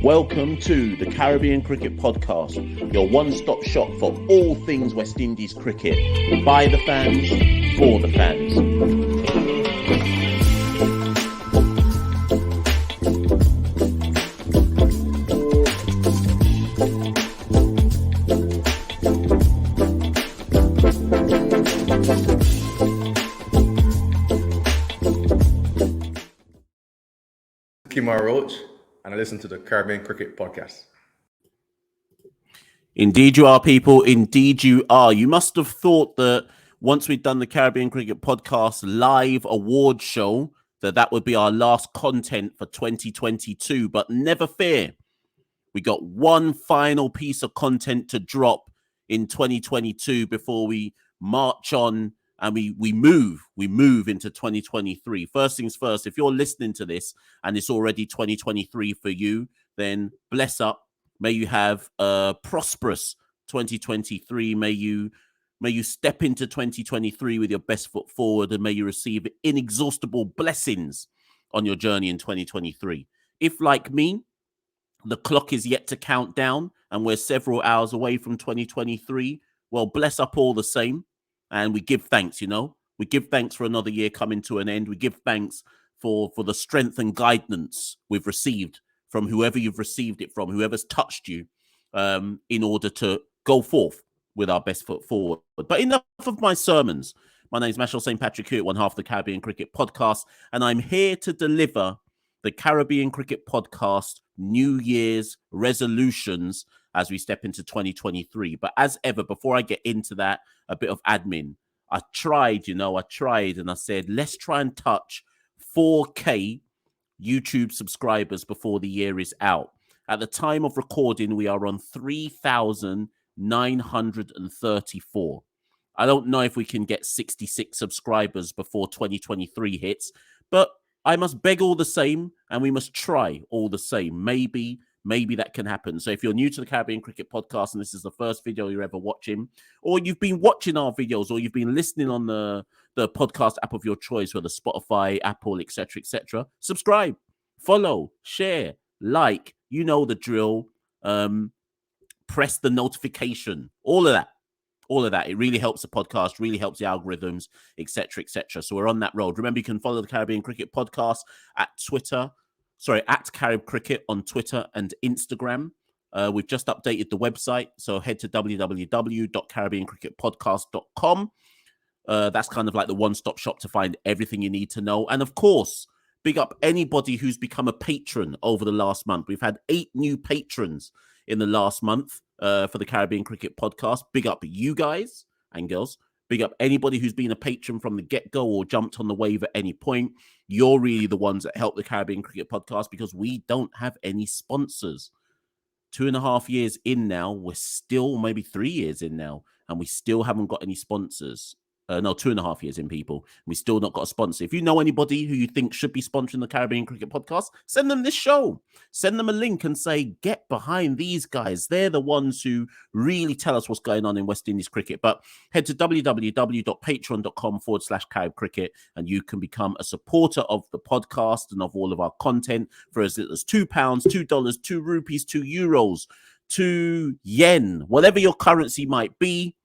Welcome to the Caribbean Cricket Podcast, your one-stop shop for all things West Indies cricket. By the fans, for the fans. Kimar Roach, and I listen to the Caribbean Cricket Podcast. Indeed you are, people. Indeed you are. You must have thought that once we'd done the Caribbean Cricket Podcast live award show, that would be our last content for 2022. But never fear. We got one final piece of content to drop in 2022 before we march on and we move into 2023. First things first, if you're listening to this and it's already 2023 for you, then bless up. May you have a prosperous 2023. May you step into 2023 with your best foot forward, and may you receive inexhaustible blessings on your journey in 2023. If, like me, the clock is yet to count down and we're several hours away from 2023, well, bless up all the same. And we give thanks, we give thanks for another year coming to an end. We give thanks for the strength and guidance we've received from whoever you've received it from, whoever's touched you, in order to go forth with our best foot forward. But enough of my sermons. My name is Machel St. Patrick here, one half of the Caribbean Cricket Podcast, and I'm here to deliver the Caribbean Cricket Podcast New Year's resolutions as we step into 2023. But as ever, before I get into that, a bit of admin. I tried and I said, let's try and touch 4K YouTube subscribers before the year is out. At the time of recording, we are on 3,934. I don't know if we can get 66 subscribers before 2023 hits, but I must beg all the same, and we must try all the same. Maybe that can happen. So if you're new to the Caribbean Cricket Podcast and this is the first video you're ever watching, or you've been watching our videos, or you've been listening on the podcast app of your choice, whether Spotify, Apple, etc., subscribe, follow, share, like, you know the drill. Press the notification, all of that. It really helps the podcast, really helps the algorithms, etc. So we're on that road. Remember, you can follow the Caribbean Cricket Podcast at Carib Cricket on Twitter and Instagram. We've just updated the website, so head to www.caribbeancricketpodcast.com. That's kind of like the one-stop shop to find everything you need to know. And of course, big up anybody who's become a patron over the last month. We've had 8 new patrons in the last month for the Caribbean Cricket Podcast. Big up you guys and girls. Big up anybody who's been a patron from the get-go or jumped on the wave at any point. You're really the ones that help the Caribbean Cricket Podcast because we don't have any sponsors. 2.5 years in now, we're still maybe 3 years in now, and we still haven't got any sponsors. No, 2.5 years in, people. We still not got a sponsor. If you know anybody who you think should be sponsoring the Caribbean Cricket Podcast, send them this show. Send them a link and say, get behind these guys. They're the ones who really tell us what's going on in West Indies cricket. But head to www.patreon.com/Carib Cricket and you can become a supporter of the podcast and of all of our content for as little as £2, $2, £2, €2, €2, whatever your currency might be.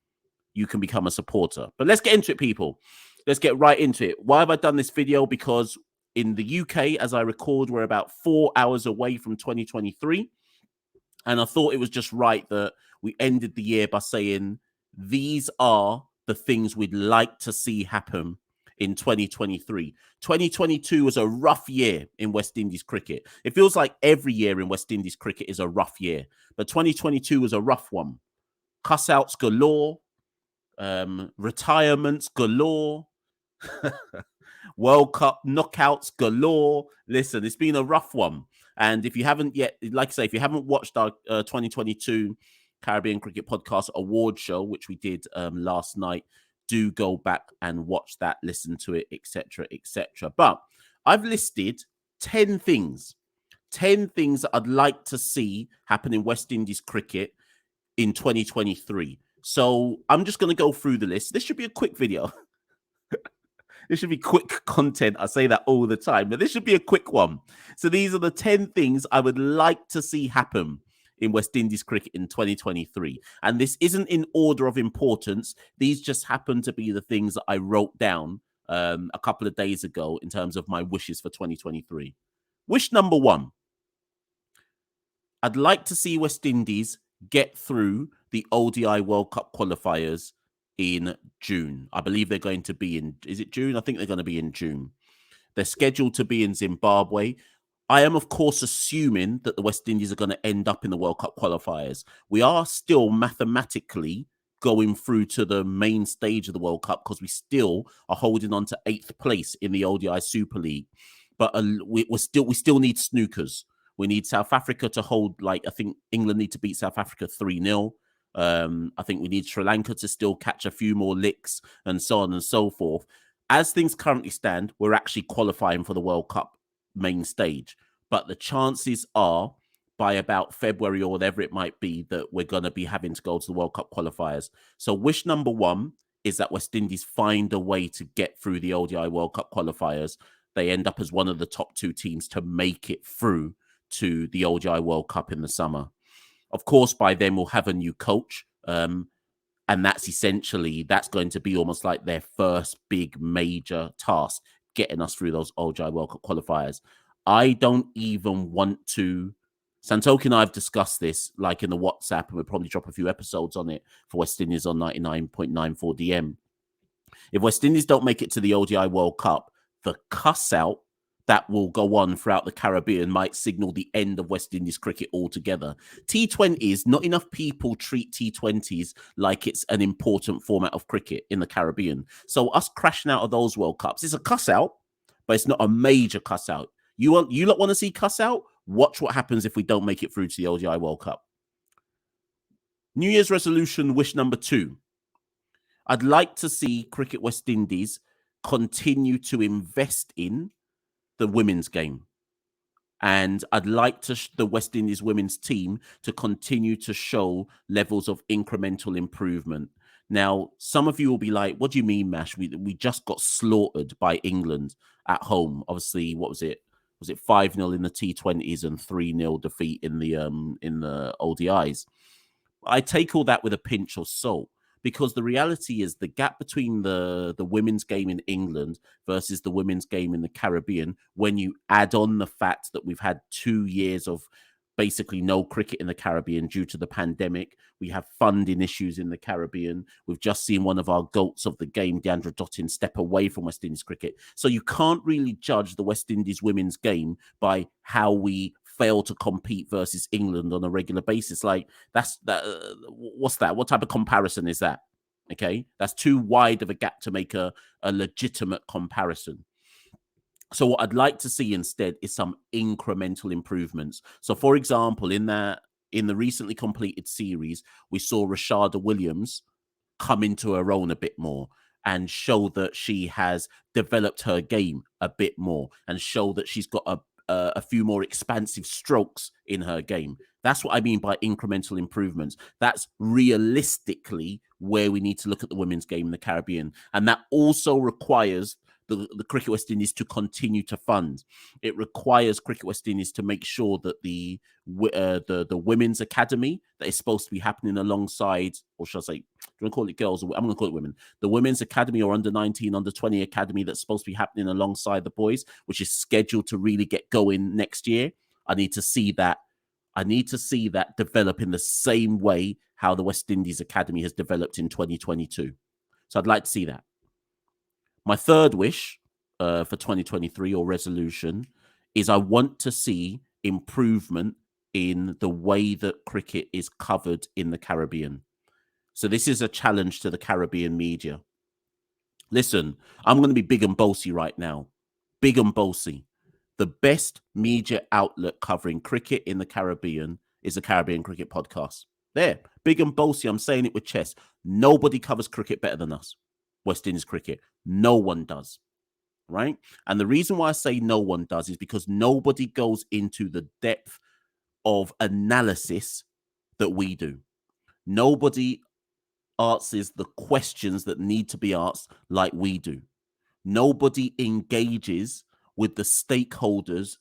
You can become a supporter. But let's get into it, people. Let's get right into it. Why have I done this video? Because in the UK, as I record, we're about 4 hours away from 2023. And I thought it was just right that we ended the year by saying, these are the things we'd like to see happen in 2023. 2022 was a rough year in West Indies cricket. It feels like every year in West Indies cricket is a rough year. But 2022 was a rough one. Cuss-outs galore. Retirements galore. World Cup knockouts galore. Listen, it's been a rough one. And if you haven't yet, like I say, if you haven't watched our 2022 Caribbean Cricket Podcast award show, which we did last night, do go back and watch that, listen to it, etc. But I've listed 10 things that I'd like to see happen in West Indies cricket in 2023. So I'm just going to go through the list. This should be a quick video. This should be quick content. I say that all the time, but this should be a quick one. So these are the 10 things I would like to see happen in West Indies cricket in 2023. And this isn't in order of importance. These just happen to be the things that I wrote down a couple of days ago in terms of my wishes for 2023. Wish number one, I'd like to see West Indies get through the ODI World Cup qualifiers in June. I believe they're going to be in, is it June? I think they're going to be in June. They're scheduled to be in Zimbabwe. I am, of course, assuming that the West Indies are going to end up in the World Cup qualifiers. We are still mathematically going through to the main stage of the World Cup because we still are holding on to 8th place in the ODI Super League. But we still need snookers. We need South Africa to hold, like, I think England need to beat South Africa 3-0. I think we need Sri Lanka to still catch a few more licks and so on and so forth. As things currently stand, we're actually qualifying for the World Cup main stage. But the chances are by about February or whatever it might be that we're going to be having to go to the World Cup qualifiers. So wish number one is that West Indies find a way to get through the ODI World Cup qualifiers. They end up as one of the top 2 teams to make it through to the ODI World Cup in the summer. Of course, by then we'll have a new coach. And that's going to be almost like their first big major task, getting us through those ODI World Cup qualifiers. I don't even want to. Santoki and I have discussed this like in the WhatsApp, and we'll probably drop a few episodes on it for West Indies on 99.94 DM. If West Indies don't make it to the ODI World Cup, the cuss out that will go on throughout the Caribbean might signal the end of West Indies cricket altogether. T20s, not enough people treat T20s like it's an important format of cricket in the Caribbean. So us crashing out of those World Cups, it's a cuss out, but it's not a major cuss out. You lot want to see cuss out? Watch what happens if we don't make it through to the ODI World Cup. New Year's resolution, wish number 2. I'd like to see Cricket West Indies continue to invest in the women's game. And I'd like the West Indies women's team to continue to show levels of incremental improvement. Now, some of you will be like, what do you mean, Mash? We just got slaughtered by England at home. Obviously, what was it? Was it 5-0 in the T20s and 3-0 defeat in the ODIs? I take all that with a pinch of salt, because the reality is the gap between the women's game in England versus the women's game in the Caribbean, when you add on the fact that we've had 2 years of basically no cricket in the Caribbean due to the pandemic. We have funding issues in the Caribbean. We've just seen one of our goats of the game, Deandra Dottin, step away from West Indies cricket. So you can't really judge the West Indies women's game by how we fail to compete versus England on a regular basis. Like, what's that? What type of comparison is that? Okay, that's too wide of a gap to make a legitimate comparison. So what I'd like to see instead is some incremental improvements. So, for example, in the recently completed series, we saw Rashada Williams come into her own a bit more and show that she has developed her game a bit more and show that she's got a few more expansive strokes in her game. That's what I mean by incremental improvements. That's realistically where we need to look at the women's game in the Caribbean. And that also requires the Cricket West Indies to continue to fund. It requires Cricket West Indies to make sure that the women's academy that is supposed to be happening alongside, or should I say, do you want to call it girls? I'm going to call it women. The women's academy or under 19, under 20 academy that's supposed to be happening alongside the boys, which is scheduled to really get going next year. I need to see that develop in the same way how the West Indies Academy has developed in 2022. So I'd like to see that. My third wish for 2023 or resolution is I want to see improvement in the way that cricket is covered in the Caribbean. So this is a challenge to the Caribbean media. Listen, I'm going to be big and bossy right now. Big and bossy. The best media outlet covering cricket in the Caribbean is the Caribbean Cricket Podcast. There, big and bossy. I'm saying it with chest. Nobody covers cricket better than us. West Indies cricket. No one does, right? And the reason why I say no one does is because nobody goes into the depth of analysis that we do. Nobody answers the questions that need to be asked like we do. Nobody engages with the stakeholders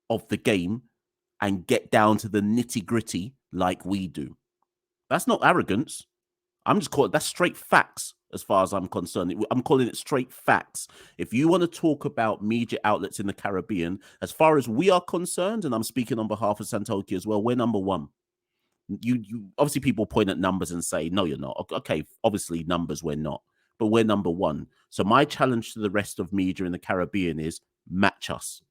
of the game and get down to the nitty gritty like we do. That's not arrogance. I'm just calling that's straight facts as far as I'm concerned. I'm calling it straight facts. If you want to talk about media outlets in the Caribbean, as far as we are concerned, and I'm speaking on behalf of Santoki as well, we're number one. You obviously people point at numbers and say, no, you're not. Okay, obviously numbers we're not, but we're number one. So my challenge to the rest of media in the Caribbean is match us.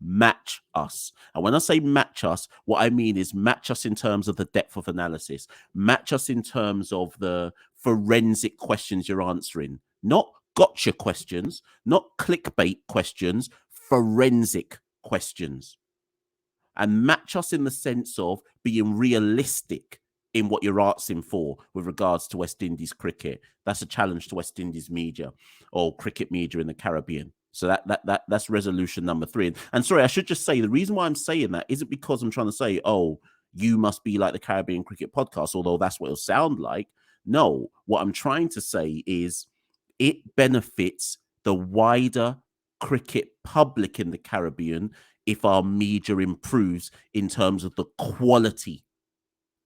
Match us. And when I say match us, what I mean is match us in terms of the depth of analysis, match us in terms of the forensic questions you're answering, not gotcha questions, not clickbait questions, forensic questions. And match us in the sense of being realistic in what you're asking for with regards to West Indies cricket. That's a challenge to West Indies media or cricket media in the Caribbean. So that's resolution number 3. And sorry, I should just say the reason why I'm saying that isn't because I'm trying to say, oh, you must be like the Caribbean Cricket Podcast, although that's what it'll sound like. No, what I'm trying to say is it benefits the wider cricket public in the Caribbean if our media improves in terms of the quality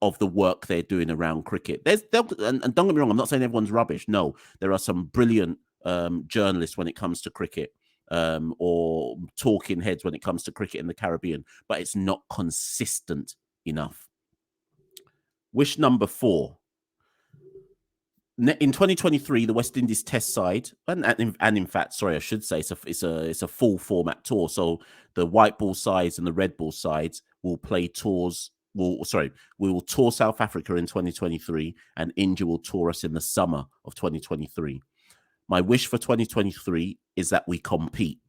of the work they're doing around cricket. And don't get me wrong, I'm not saying everyone's rubbish. No, there are some brilliant journalists when it comes to cricket or talking heads when it comes to cricket in the Caribbean, but it's not consistent enough. Wish number 4. In 2023, the West Indies Test side, and in fact, sorry, I should say it's a full format tour. So the white ball sides and the red ball sides will play tours. We will tour South Africa in 2023, and India will tour us in the summer of 2023. My wish for 2023 is that we compete.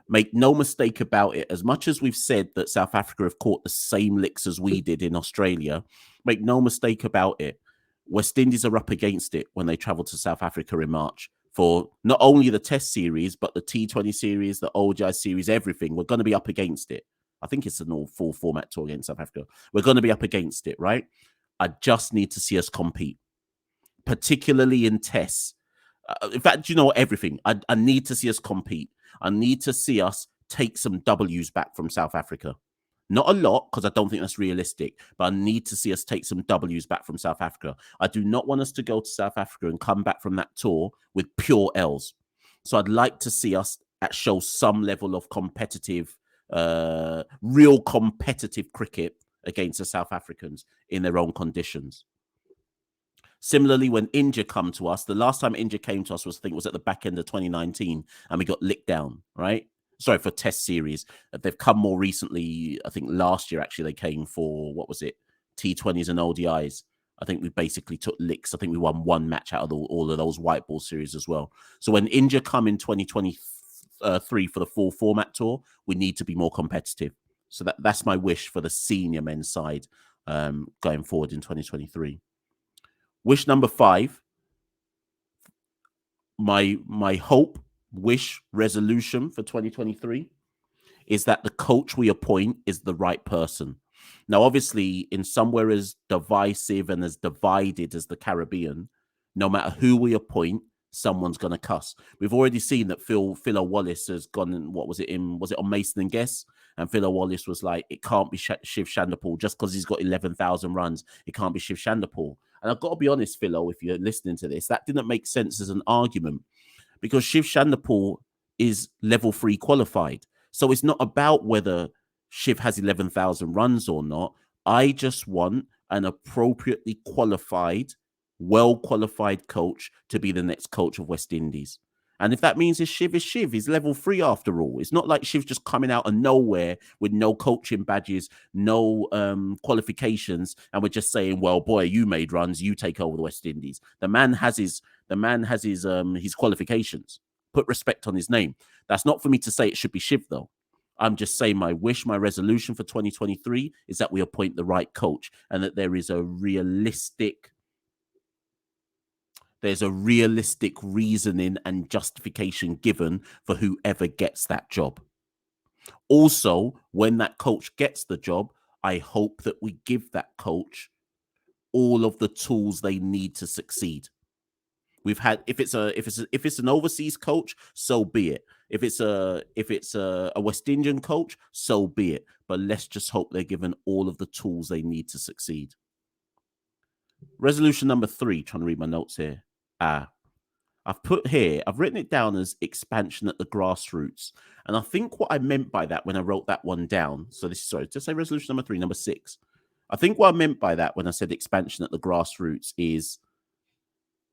Make no mistake about it, as much as we've said that South Africa have caught the same licks as we did in Australia, make no mistake about it, West Indies are up against it when they travel to South Africa in March for not only the Test series, but the T20 series, the ODI series, everything. We're going to be up against it. I think it's an all full format tour against South Africa. We're going to be up against it, right? I just need to see us compete, particularly in Tests. In fact, you know what? Everything. I need to see us compete. I need to see us take some W's back from South Africa. Not a lot, because I don't think that's realistic, but I need to see us take some W's back from South Africa. I do not want us to go to South Africa and come back from that tour with pure L's. So I'd like to see us show some level of competitive, real competitive cricket against the South Africans in their own conditions. Similarly, when India come to us, the last time India came to us was, I think, it was at the back end of 2019, and we got licked down, right? Sorry, for Test series. They've come more recently. I think last year, actually, they came for, what was it? T20s and ODIs. I think we basically took licks. I think we won one match out of all of those white ball series as well. So when India come in 2023 for the full format tour, we need to be more competitive. So that's my wish for the senior men's side going forward in 2023. Wish number 5, my hope, wish, resolution for 2023 is that the coach we appoint is the right person. Now, obviously, in somewhere as divisive and as divided as the Caribbean, no matter who we appoint, someone's going to cuss. We've already seen that Phil Wallace has gone, and was it on Mason and Guess? And Phil Wallace was like, it can't be Shiv Chanderpaul just because he's got 11,000 runs. It can't be Shiv Chanderpaul. And I've got to be honest, Philo, if you're listening to this, that didn't make sense as an argument because Shiv Chanderpaul is level 3 qualified. So it's not about whether Shiv has 11,000 runs or not. I just want an appropriately qualified, well-qualified coach to be the next coach of West Indies. And if that means Shiv is Shiv, he's level 3 after all. It's not like Shiv's just coming out of nowhere with no coaching badges, no qualifications, and we're just saying, well, boy, you made runs, you take over the West Indies. The man has his qualifications. Put respect on his name. That's not for me to say it should be Shiv, though. I'm just saying my wish, my resolution for 2023 is that we appoint the right coach and that there is a realistic reasoning and justification given for whoever gets that job. Also, when that coach gets the job, I hope that we give that coach all of the tools they need to succeed. We've had if it's an overseas coach, so be it. If it's a West Indian coach, so be it. But let's just hope they're given all of the tools they need to succeed. Resolution number 3, trying to read my notes here. I've written it down as expansion at the grassroots. And I think what I meant by that when I wrote that one down, just say resolution number 3, number 6. I think what I meant by that when I said expansion at the grassroots is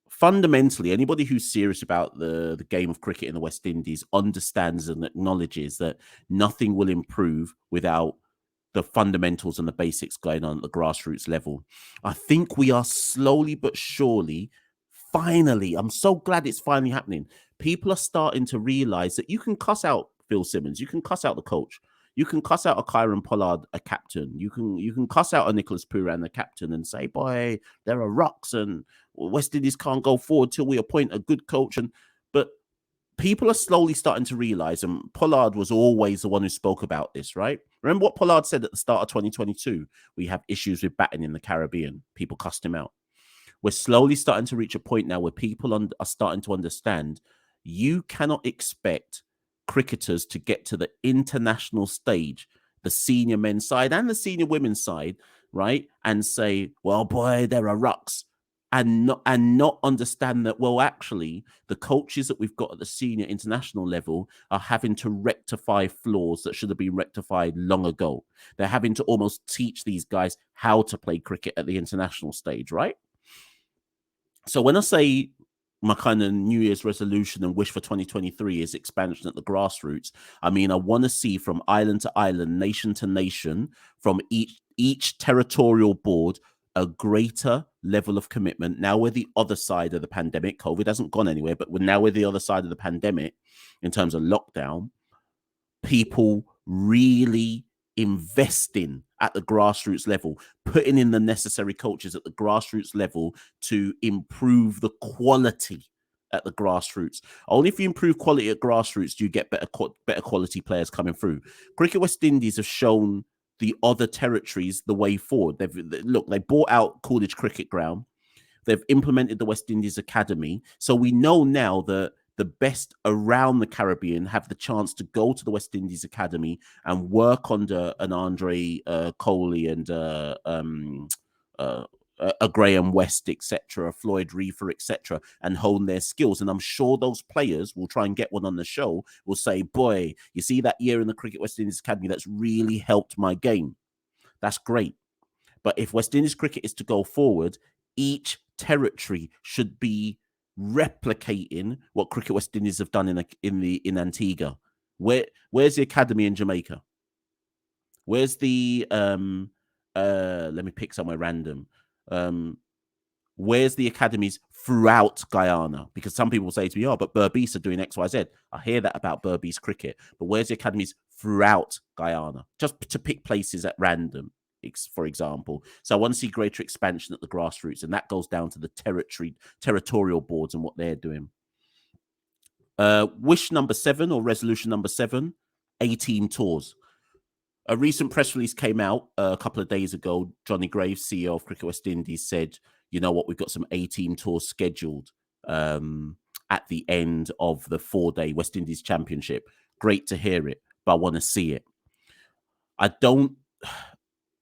fundamentally anybody who's serious about the game of cricket in the West Indies understands and acknowledges that nothing will improve without the fundamentals and the basics going on at the grassroots level. I think we are slowly but surely, finally, I'm so glad it's finally happening. People are starting to realize that you can cuss out Phil Simmons, you can cuss out the coach, you can cuss out a Kyron Pollard, a captain, you can cuss out a Nicholas Pooran, a captain, and say, boy, there are rocks and West Indies can't go forward till we appoint a good coach. But people are slowly starting to realize, and Pollard was always the one who spoke about this, right? Remember what Pollard said at the start of 2022? We have issues with batting in the Caribbean. People cussed him out. We're slowly starting to reach a point now where people are starting to understand you cannot expect cricketers to get to the international stage, the senior men's side and the senior women's side, right? And say, well, boy, there are rucks. And not understand that, well, actually, the coaches that we've got at the senior international level are having to rectify flaws that should have been rectified long ago. They're having to almost teach these guys how to play cricket at the international stage, right? So when I say my kind of New Year's resolution and wish for 2023 is expansion at the grassroots, I mean, I want to see from island to island, nation to nation, from each territorial board, a greater level of commitment. Now we're the other side of the pandemic. COVID hasn't gone anywhere, but we're the other side of the pandemic in terms of lockdown. People really investing at the grassroots level, putting in the necessary coaches at the grassroots level to improve the quality at the grassroots. Only if you improve quality at grassroots do you get better quality players coming through. Cricket West Indies have shown the other territories the way forward. They bought out Coolidge Cricket Ground. They've implemented the West Indies Academy. So we know now that the best around the Caribbean have the chance to go to the West Indies Academy and work under an Andre Coley and a Graham West, etc., a Floyd Reefer, etc., and hone their skills. And I'm sure those players will try and get one on the show, will say, boy, you see that year in the Cricket West Indies Academy, that's really helped my game. That's great. But if West Indies cricket is to go forward, each territory should be replicating what Cricket West Indies have done in Antigua. Where's the academy in Jamaica? Where's the let me pick somewhere random. Where's the academies throughout Guyana? Because some people say to me, oh, but Berbice are doing X, Y, Z. I hear that about Berbice cricket, but where's the academies throughout Guyana? Just to pick places at random, for example. So I want to see greater expansion at the grassroots, and that goes down to the territorial boards and what they're doing. Wish number 7 or resolution number 7, 18 tours. A recent press release came out a couple of days ago. Johnny Graves, CEO of Cricket West Indies, said, you know what, we've got some 18 tours scheduled at the end of the 4-day West Indies Championship. Great to hear it, but I want to see it.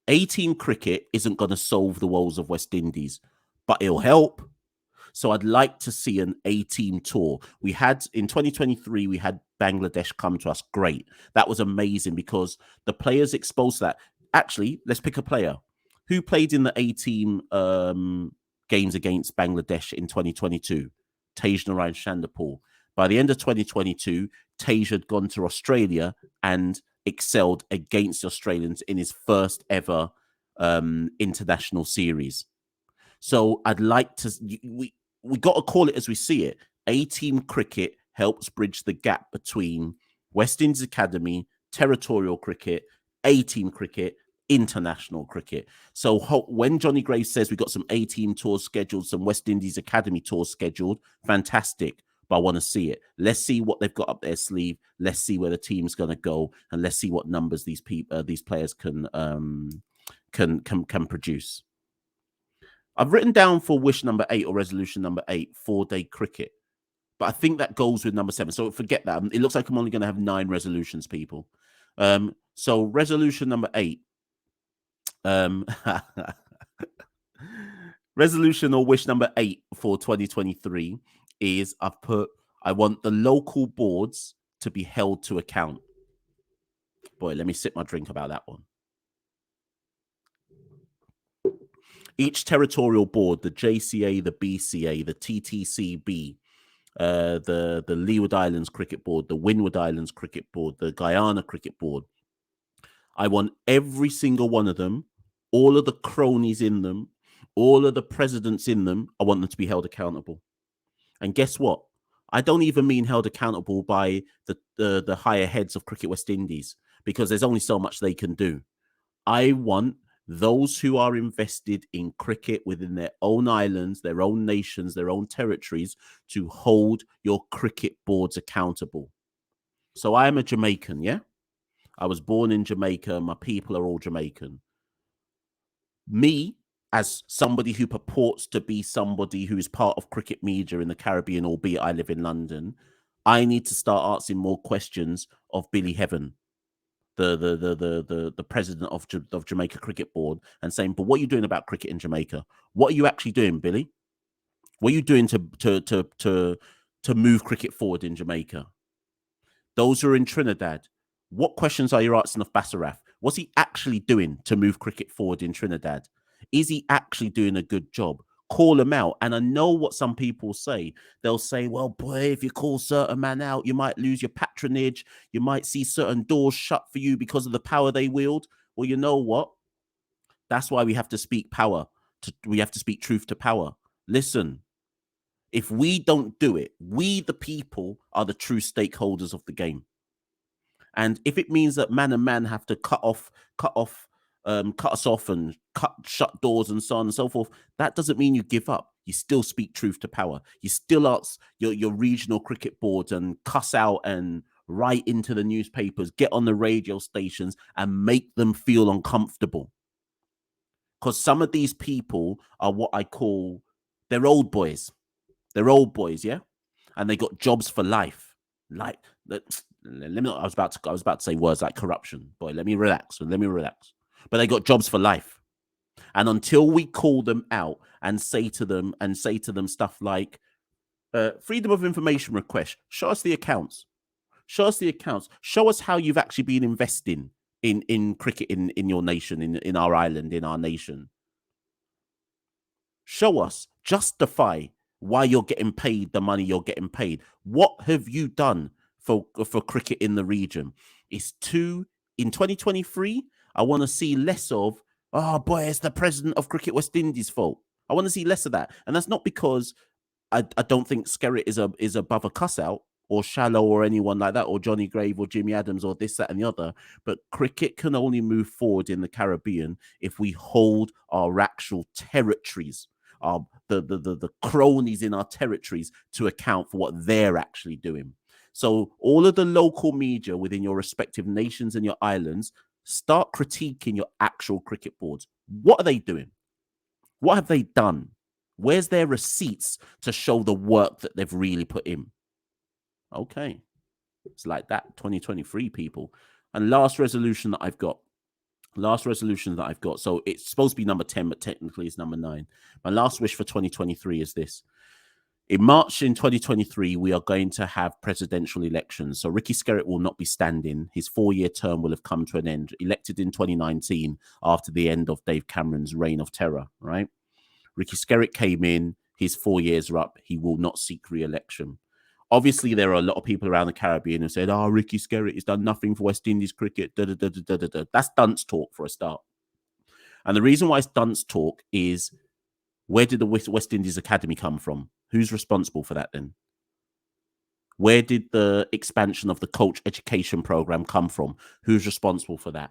18 cricket isn't going to solve the woes of West Indies, but it'll help. So I'd like to see an 18 tour. We had in 2023, we had Bangladesh come to us. Great. That was amazing because the players exposed to that. Actually, let's pick a player who played in the 18 games against Bangladesh in 2022. Tej Narayan Chanderpaul. By the end of 2022, Tej had gone to Australia and excelled against the Australians in his first ever international series. So I'd like to, we got to call it as we see it. 18 cricket helps bridge the gap between West Indies Academy, territorial cricket, 18 cricket, international cricket. So when Johnny Graves says we got some 18 tours scheduled, some West Indies Academy tours scheduled, fantastic. But I want to see it. Let's see what they've got up their sleeve. Let's see where the team's going to go, and let's see what numbers these players can produce. I've written down for wish number 8 or resolution number 8, 4-day cricket. But I think that goes with number 7. So forget that. It looks like I'm only going to have 9 resolutions, people. So resolution number 8. Resolution or wish number 8 for 2023 is I want the local boards to be held to account. Boy, let me sip my drink about that one. Each territorial board, the JCA, the BCA, the TTCB, the Leeward Islands Cricket Board, the Windward Islands Cricket Board, the Guyana Cricket Board. I want every single one of them, all of the cronies in them, all of the presidents in them, I want them to be held accountable. And guess what? I don't even mean held accountable by the higher heads of Cricket West Indies, because there's only so much they can do. I want those who are invested in cricket within their own islands, their own nations, their own territories, to hold your cricket boards accountable. So I am a Jamaican, yeah? I was born in Jamaica. My people are all Jamaican. Me, as somebody who purports to be somebody who is part of cricket media in the Caribbean, albeit I live in London, I need to start asking more questions of Billy Heaven, the president of Jamaica Cricket Board, and saying, but what are you doing about cricket in Jamaica? What are you actually doing, Billy? What are you doing to move cricket forward in Jamaica? Those who are in Trinidad, what questions are you asking of Basaraf? What's he actually doing to move cricket forward in Trinidad? Is he actually doing a good job? Call him out. And I know what some people say. They'll say, well, boy, if you call certain man out, you might lose your patronage. You might see certain doors shut for you because of the power they wield. Well, you know what? That's why we have to speak power. We have to speak truth to power. Listen, if we don't do it, we, the people, are the true stakeholders of the game. And if it means that man and man have to cut us off and shut doors and so on and so forth, that doesn't mean you give up. You still speak truth to power. You still ask your regional cricket boards and cuss out and write into the newspapers, get on the radio stations and make them feel uncomfortable. Because some of these people are what I call, they're old boys. They're old boys, yeah? And they got jobs for life. Like, let me not, I was about to say words like corruption. Boy, let me relax. But they got jobs for life. And until we call them out and say to them stuff like freedom of information request, show us the accounts. Show us how you've actually been investing in cricket in your nation, in our island, in our nation. Show us, justify why you're getting paid the money you're getting paid. What have you done for cricket in the region? In 2023, I want to see less of, oh boy, it's the president of Cricket West Indies' fault. I want to see less of that. And that's not because I don't think Skerritt is above a cuss out, or Shallow, or anyone like that, or Johnny Grave, or Jimmy Adams, or this, that, and the other. But cricket can only move forward in the Caribbean if we hold our actual territories, the cronies in our territories, to account for what they're actually doing. So all of the local media within your respective nations and your islands, start critiquing your actual cricket boards. What are they doing? What have they done? Where's their receipts to show the work that they've really put in? Okay. It's like that, 2023, people. And last resolution that I've got. So it's supposed to be number 10, but technically it's number 9. My last wish for 2023 is this. In March in 2023, we are going to have presidential elections. So Ricky Skerritt will not be standing. His 4-year term will have come to an end. Elected in 2019 after the end of Dave Cameron's reign of terror, right? Ricky Skerritt came in. His 4 years are up. He will not seek re-election. Obviously, there are a lot of people around the Caribbean who said, oh, Ricky Skerritt has done nothing for West Indies cricket. Da, da, da, da, da, da. That's dunce talk for a start. And the reason why it's dunce talk is, where did the West Indies Academy come from? Who's responsible for that then? Where did the expansion of the coach education program come from? Who's responsible for that?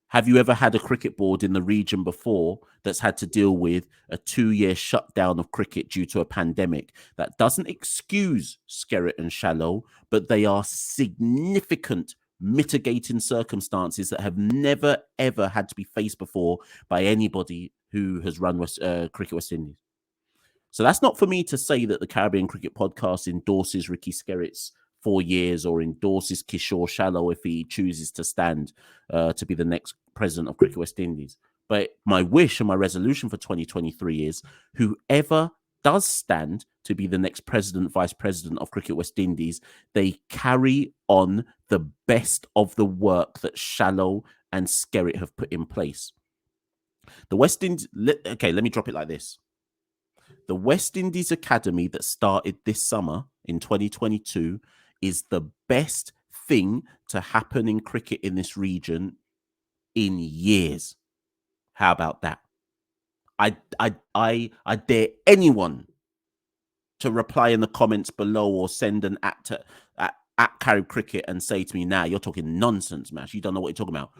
Have you ever had a cricket board in the region before that's had to deal with a 2-year shutdown of cricket due to a pandemic? That doesn't excuse Skerritt and Shallow, but they are significant mitigating circumstances that have never, ever had to be faced before by anybody who has run Cricket West Indies. So that's not for me to say that the Caribbean Cricket Podcast endorses Ricky Skerritt's 4 years or endorses Kishore Shallow if he chooses to stand to be the next president of Cricket West Indies. But my wish and my resolution for 2023 is whoever does stand to be the next president, vice president of Cricket West Indies, they carry on the best of the work that Shallow and Skerritt have put in place. The West Indies, okay, let me drop it like this. The West Indies Academy that started this summer in 2022 is the best thing to happen in cricket in this region in years. How about that? I dare anyone to reply in the comments below or send an at Carib Cricket and say to me, "Nah, you're talking nonsense, Mash. You don't know what you're talking about."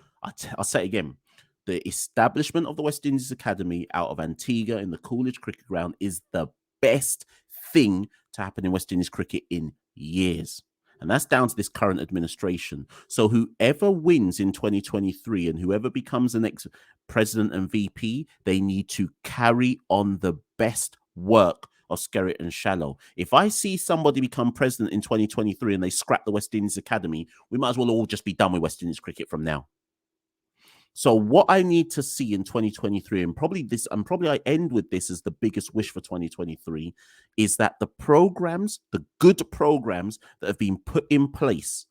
I'll say it again. The establishment of the West Indies Academy out of Antigua in the Coolidge Cricket Ground is the best thing to happen in West Indies cricket in years. And that's down to this current administration. So whoever wins in 2023 and whoever becomes the next president and VP, they need to carry on the best work of Skerritt and Shallow. If I see somebody become president in 2023 and they scrap the West Indies Academy, we might as well all just be done with West Indies cricket from now. So what I need to see in 2023, and probably I end with this as the biggest wish for 2023, is that the programs, the good programs that have been put in place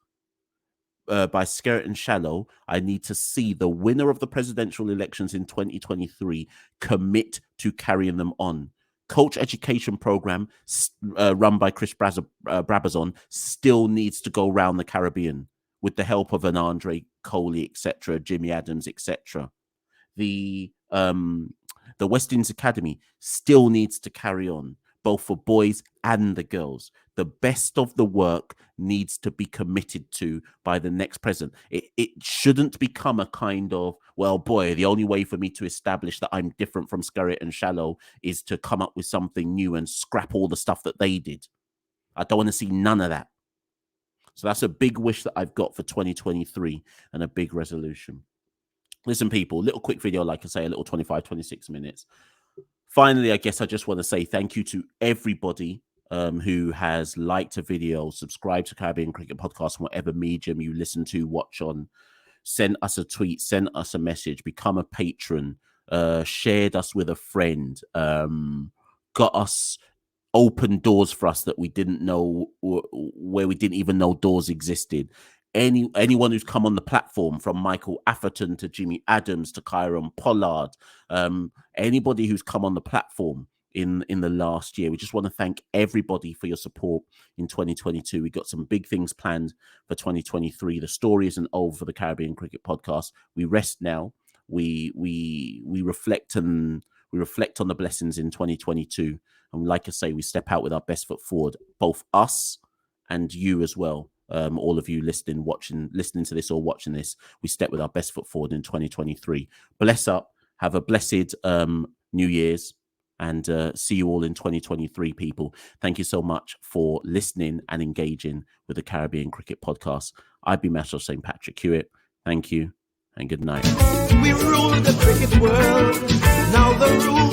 by Skerritt and Shallow, I need to see the winner of the presidential elections in 2023 commit to carrying them on. Coach education program run by Chris Brabazon still needs to go around the Caribbean with the help of an Andre Coley, etc., Jimmy Adams, etc. The West Indies Academy still needs to carry on, both for boys and the girls. The best of the work needs to be committed to by the next president. It shouldn't become a kind of, well, boy, the only way for me to establish that I'm different from Skerritt and Shallow is to come up with something new and scrap all the stuff that they did. I don't want to see none of that. So that's a big wish that I've got for 2023 and a big resolution. Listen, people, little quick video, like I say, a little 25, 26 minutes. Finally, I guess I just want to say thank you to everybody who has liked a video, subscribed to Caribbean Cricket Podcast, whatever medium you listen to, watch on, send us a tweet, send us a message, become a patron, shared us with a friend, got us open doors for us that we didn't know, where we didn't even know doors existed. Anyone who's come on the platform, from Michael Atherton to Jimmy Adams to Kyron Pollard, anybody who's come on the platform in the last year, we just want to thank everybody for your support in 2022. We got some big things planned for 2023. The story isn't over for the Caribbean Cricket Podcast. We rest now. We reflect on the blessings in 2022. And like I say, we step out with our best foot forward, both us and you as well. All of you listening to this or watching this, we step with our best foot forward in 2023. Bless up. Have a blessed New Year's, and see you all in 2023, people. Thank you so much for listening and engaging with the Caribbean Cricket Podcast. I've been Machel St. Patrick Hewitt. Thank you and good night. We rule the cricket world. Now the rule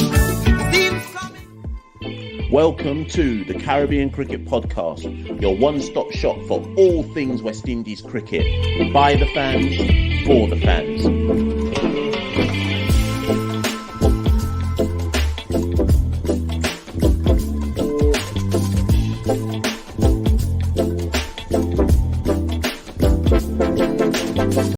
seems coming. Welcome to the Caribbean Cricket Podcast, your one-stop shop for all things West Indies cricket. By the fans, for the fans.